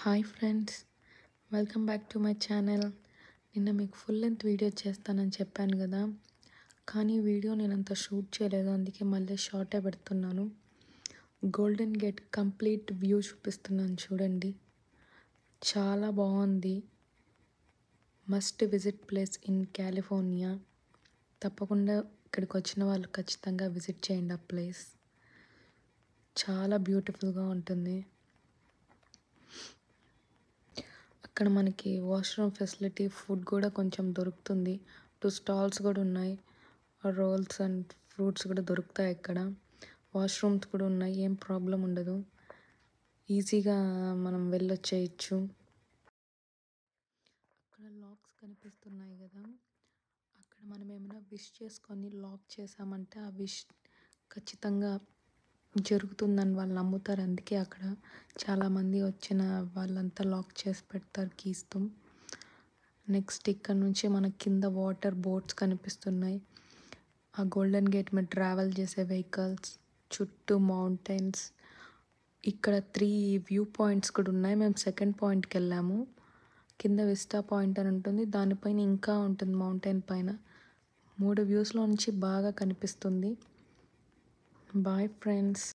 Hi friends, welcome back to my channel. నిన్న మీకు full length video చేస్తానని చెప్పాను కదా, కానీ వీడియో నేను అంత షూట్ చేయలేదు, అందుకే మళ్ళీ షార్టే పెడుతున్నాను. గోల్డెన్ గేట్ కంప్లీట్ వ్యూ చూపిస్తున్నాను చూడండి. చాలా బాగుంది. Must visit place in California. తప్పకుండా ఇక్కడికి వచ్చిన వాళ్ళు ఖచ్చితంగా విజిట్ చేయండి. ఆ ప్లేస్ చాలా బ్యూటిఫుల్గా ఉంటుంది. అక్కడ మనకి వాష్రూమ్ ఫెసిలిటీ, ఫుడ్ కూడా కొంచెం దొరుకుతుంది. 2 స్టాల్స్ కూడా ఉన్నాయి. రోల్స్ అండ్ ఫ్రూట్స్ కూడా దొరుకుతాయి ఇక్కడ. వాష్రూమ్స్ కూడా ఉన్నాయి, ఏం ప్రాబ్లం ఉండదు. ఈజీగా మనం వెళ్ళొచ్చేయచ్చు. అక్కడ లాక్స్ కనిపిస్తున్నాయి కదా, అక్కడ మనం ఏమైనా విష్ చేసుకొని లాక్ చేసామంటే ఆ విష్ ఖచ్చితంగా జరుగుతుందని వాళ్ళు నమ్ముతారు. అందుకే అక్కడ చాలామంది వచ్చిన వాళ్ళంతా లాక్ చేసి పెడతారు కీస్తో. నెక్స్ట్ ఇక్కడ నుంచి మన కింద వాటర్ బోట్స్ కనిపిస్తున్నాయి. ఆ గోల్డెన్ గేట్ మీద ట్రావెల్ చేసే వెహికల్స్, చుట్టూ మౌంటైన్స్. ఇక్కడ 3 వ్యూ పాయింట్స్ కూడా ఉన్నాయి. మేము సెకండ్ పాయింట్కి వెళ్ళాము. కింద విస్టా పాయింట్ అని ఉంటుంది, దానిపైన ఇంకా ఉంటుంది మౌంటైన్ పైన. 3 వ్యూస్లో నుంచి బాగా కనిపిస్తుంది. Bye friends.